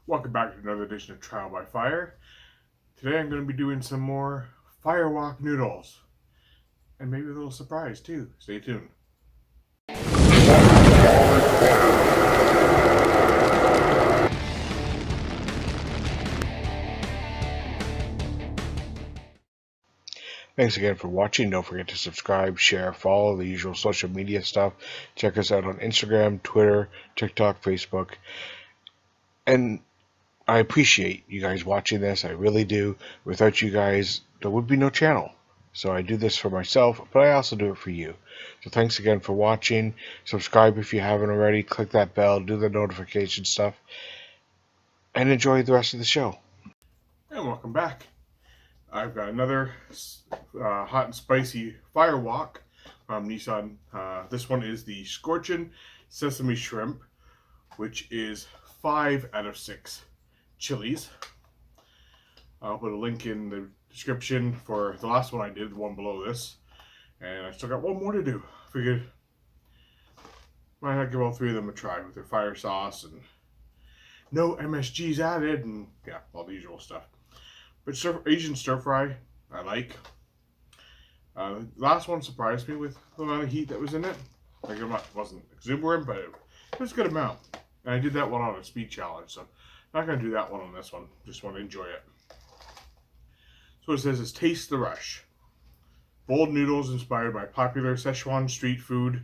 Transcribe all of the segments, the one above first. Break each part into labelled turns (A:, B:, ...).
A: Welcome back to another edition of Trial by Fire. Today I'm going to be doing some more Firewalk noodles. And maybe a little surprise too. Stay tuned. Thanks again for watching. Don't forget to subscribe, share, follow, the usual social media stuff. Check us out on Instagram, Twitter, TikTok, Facebook. And I appreciate you guys watching this. I really do. Without you guys, there would be no channel. So I do this for myself, but I also do it for you. So thanks again for watching. Subscribe if you haven't already. Click that bell. Do the notification stuff. And enjoy the rest of the show. And welcome back. I've got another hot and spicy Firewalk from Nissan. This one is the Scorchin' Sesame Shrimp, which is 5 out of 6 chilies. I'll put a link in the description for the last one I did, the one below this. And I still got one more to do. Figured why not give all three of them a try with their fire sauce and no MSGs added and yeah, all the usual stuff. But Asian stir fry, I like. The last one surprised me with the amount of heat that was in it. Like it wasn't exuberant, but it was a good amount. And I did that one on a speed challenge, so I'm not going to do that one on this one. Just want to enjoy it. So it says is taste the rush. Bold noodles inspired by popular Szechuan street food,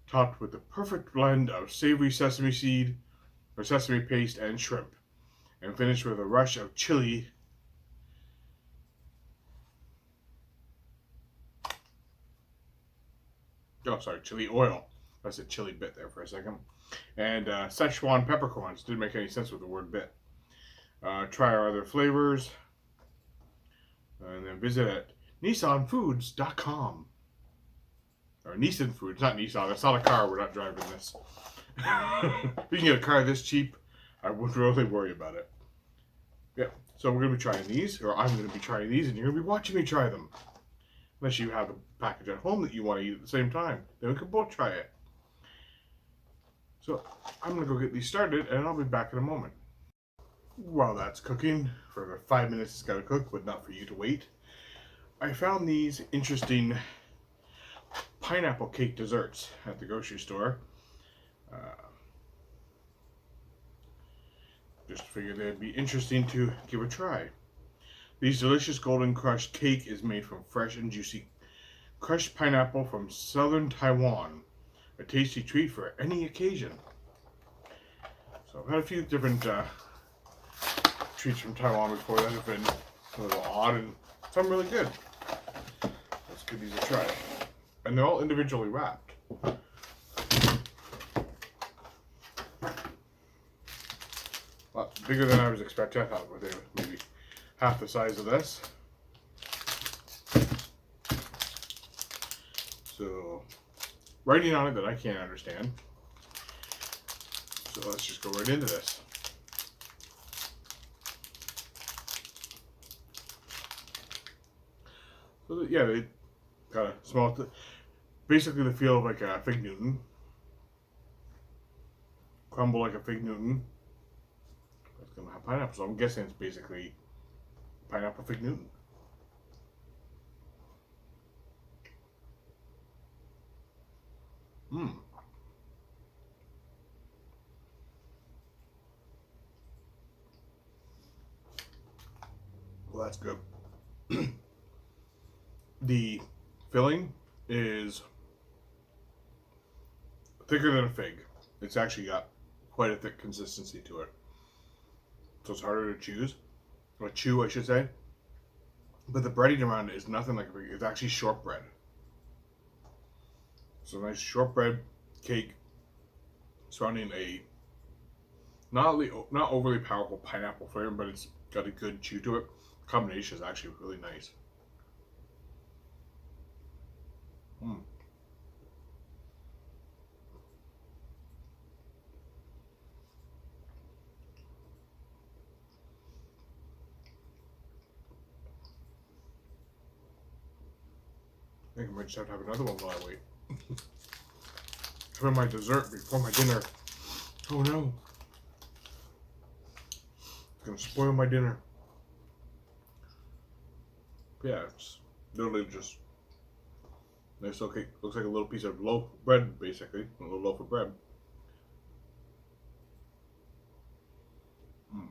A: topped with the perfect blend of savory sesame seed or sesame paste and shrimp, and finished with a rush of chili. Oh, sorry, chili oil. I said chili bit there for a second. And Szechuan peppercorns. Didn't make any sense with the word bit. Try our other flavors. And then visit at nissanfoods.com. Or Nissan Foods, not Nissan. That's not a car. We're not driving this. If you can get a car this cheap, I wouldn't really worry about it. Yeah, so we're going to be trying these, or I'm going to be trying these, and you're going to be watching me try them. Unless you have a package at home that you want to eat at the same time. Then we can both try it. So I'm going to go get these started, and I'll be back in a moment. While that's cooking, for 5 minutes it's got to cook, but not for you to wait, I found these interesting pineapple cake desserts at the grocery store. Just figured they'd be interesting to give a try. These delicious golden crushed cake is made from fresh and juicy crushed pineapple from southern Taiwan. A tasty treat for any occasion. So I've had a few different treats from Taiwan before that have been a little odd and some really good. Let's give these a try. And they're all individually wrapped. Lots bigger than I was expecting. I thought they were maybe half the size of this. So, writing on it that I can't understand. So let's just go right into this. So yeah, they got a small, basically the feel of like a fig Newton. Crumble like a fig Newton. It's gonna have pineapple, so I'm guessing it's basically pineapple fig Newton. Well, that's good. The filling is thicker than a fig. It's actually got quite a thick consistency to it. So it's harder to chew, I should say. But the breading around it is nothing like a fig. It's actually shortbread. So nice shortbread cake surrounding a not overly powerful pineapple flavor, but it's got a good chew to it. The combination is actually really nice. I think I might just have to have another one while I wait. Having my dessert before my dinner. Oh no.
B: gonna spoil my dinner. Yeah, it's literally just nice. Okay, looks like a little piece of loaf bread, basically a little loaf of bread. Mm.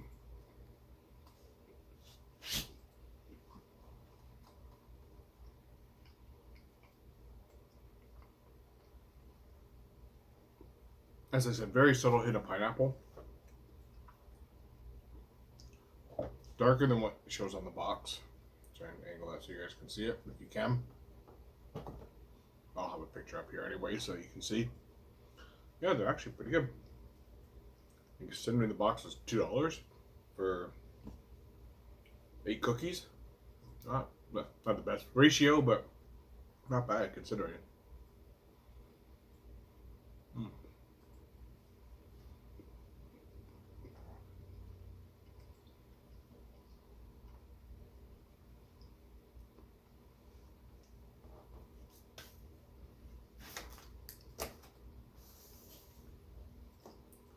B: As I said, very subtle hint of pineapple, darker than what shows on the box. Try and angle that so you guys can see it if you can. I'll have a picture up here anyway so you can see. Yeah, they're actually pretty good. And considering the box is $2 for 8 cookies, not the best ratio, but not bad considering. Mm.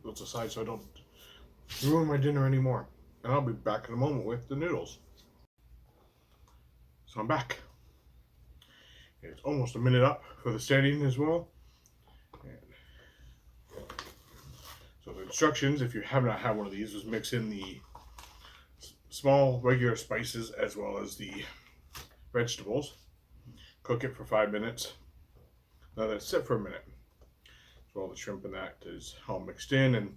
B: Let's aside so I don't ruin my dinner anymore. And I'll be back in a moment with the noodles. So I'm back. It's almost a minute up for the standing as well. And so the instructions, if you have not had one of these, was mix in the small regular spices as well as the vegetables. Cook it for 5 minutes. Let it sit for a minute. So all the shrimp and that is all mixed in, and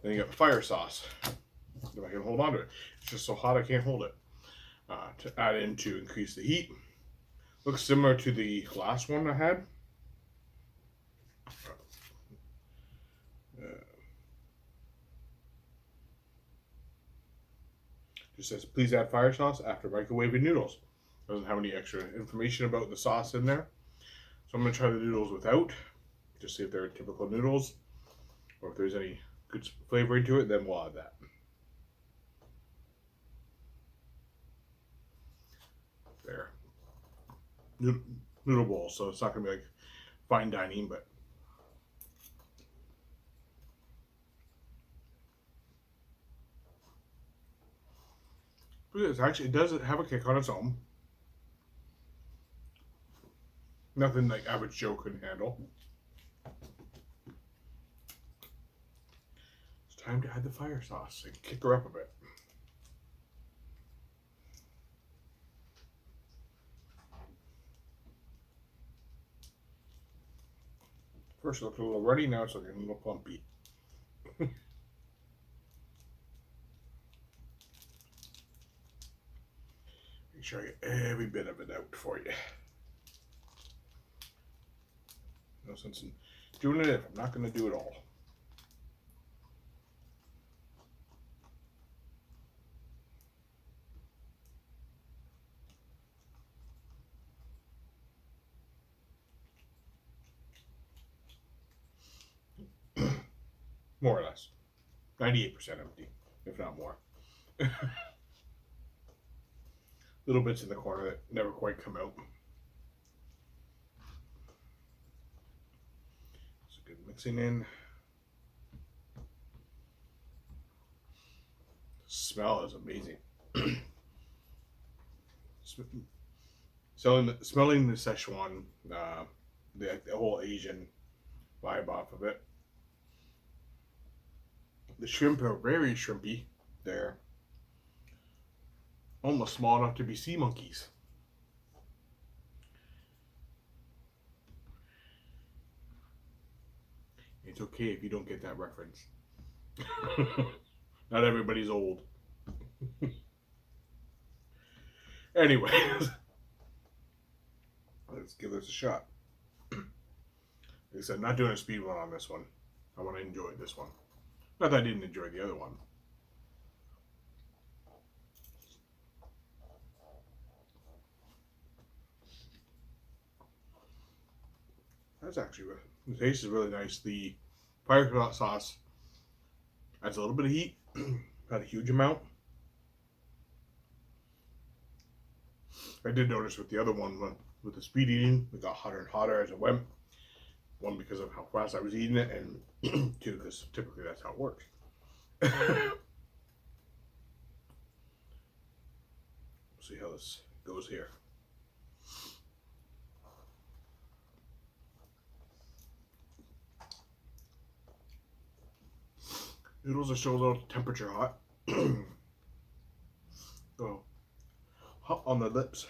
B: then you got the fire sauce. If I can hold on to it, it's just so hot I can't hold it. To add in to increase the heat. Looks similar to the last one I had. Just says, please add fire sauce after microwaving noodles. Doesn't have any extra information about the sauce in there. So I'm going to try the noodles without, just see if they're typical noodles, or if there's any good flavoring to it, then we'll add that. There. Noodle bowl, so it's not going to be like fine dining, but it does have a kick on its own. Nothing like average Joe couldn't handle. It's time to add the fire sauce and kick her up a bit. First it looked a little runny, now it's looking a little plumpy. Make sure I get every bit of it out for you. No sense in doing it if I'm not going to do it all. More or less. 98% empty, if not more. Little bits in the corner that never quite come out. So good mixing in. The smell is amazing. Smelling the Szechuan, the whole Asian vibe off of it. The shrimp are very shrimpy. They're almost small enough to be sea monkeys. It's okay if you don't get that reference. Not everybody's old. Anyway, let's give this a shot. Like I said, not doing a speed run on this one. I want to enjoy this one. Not that I didn't enjoy the other one. That's actually the taste is really nice. The fire sauce adds a little bit of heat, not a huge amount. I did notice with the other one, with the speed eating, it got hotter and hotter as it went. One, because of how fast I was eating it, and two, because typically that's how it works. see how this goes here. Noodles are still a little temperature hot. Oh, hot on the lips.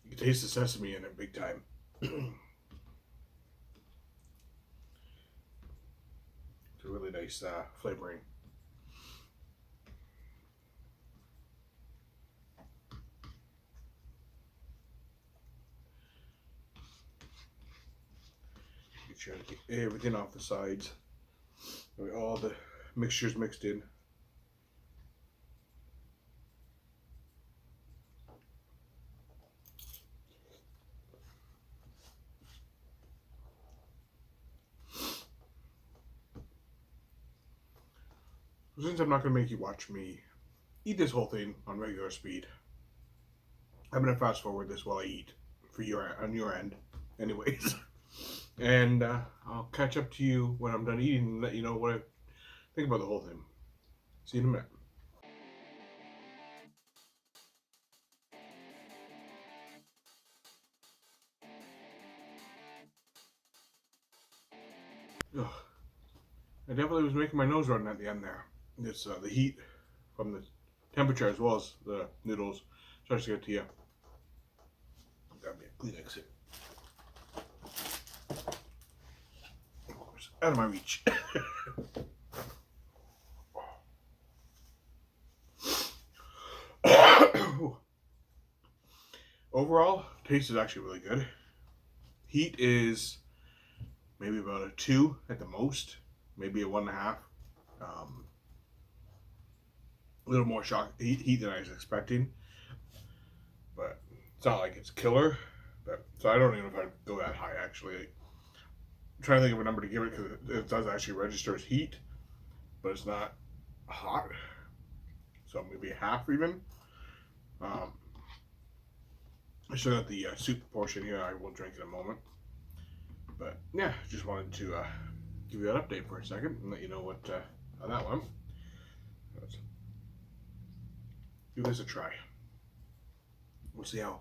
B: You can taste the sesame in it big time. It's a really nice flavoring. You try to get everything off the sides. All the mixtures mixed in. Since I'm not going to make you watch me eat this whole thing on regular speed, I'm going to fast forward this while I eat for on your end, anyways. And I'll catch up to you when I'm done eating and let you know what I think about the whole thing. See you in a minute. Ugh. I definitely was making my nose run at the end there. It's the heat from the temperature as well as the noodles starts to get to you. Got me a Kleenex here. Of course, out of my reach. Overall, taste is actually really good. Heat is maybe about a 2 at the most, maybe a 1.5. A little more heat than I was expecting, but it's not like it's killer. So I don't even know if I'd go that high actually. I'm trying to think of a number to give it because it does actually register as heat, but it's not hot. So maybe a half even. I still got the soup portion here. I will drink in a moment. But yeah, just wanted to give you that update for a second and let you know what how that went. Let's give this a try. We'll see how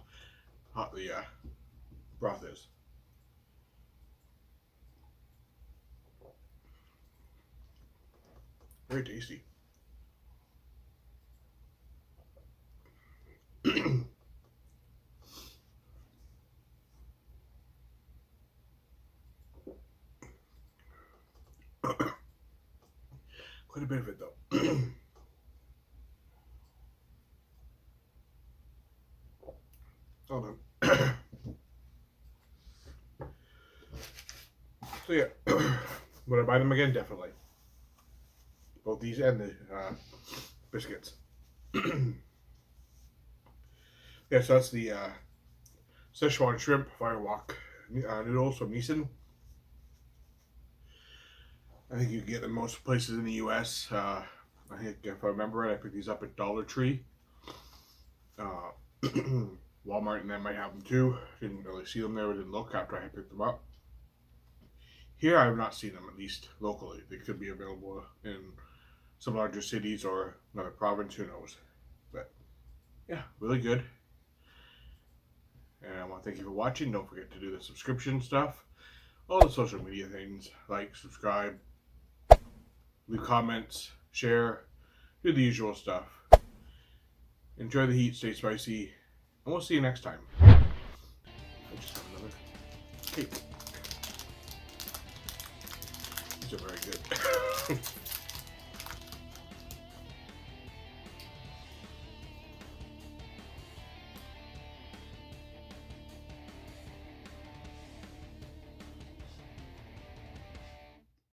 B: hot the broth is. Very tasty. Quite a bit of it though. Hold on. So yeah, would I buy them again? Definitely. Both these and the biscuits. Yeah, so that's the Szechuan shrimp firewok noodles from Nissan. I think you can get them most places in the U.S. I think if I remember right, I picked these up at Dollar Tree. Walmart and them might have them too. Didn't really see them there. Didn't look after I picked them up. Here, I have not seen them, at least locally. They could be available in some larger cities or another province. Who knows? But yeah, really good. And I want to thank you for watching. Don't forget to do the subscription stuff, all the social media things, like, subscribe, leave comments, share, do the usual stuff. Enjoy the heat, stay spicy, and we'll see you next time. I just have another cake. These are very good.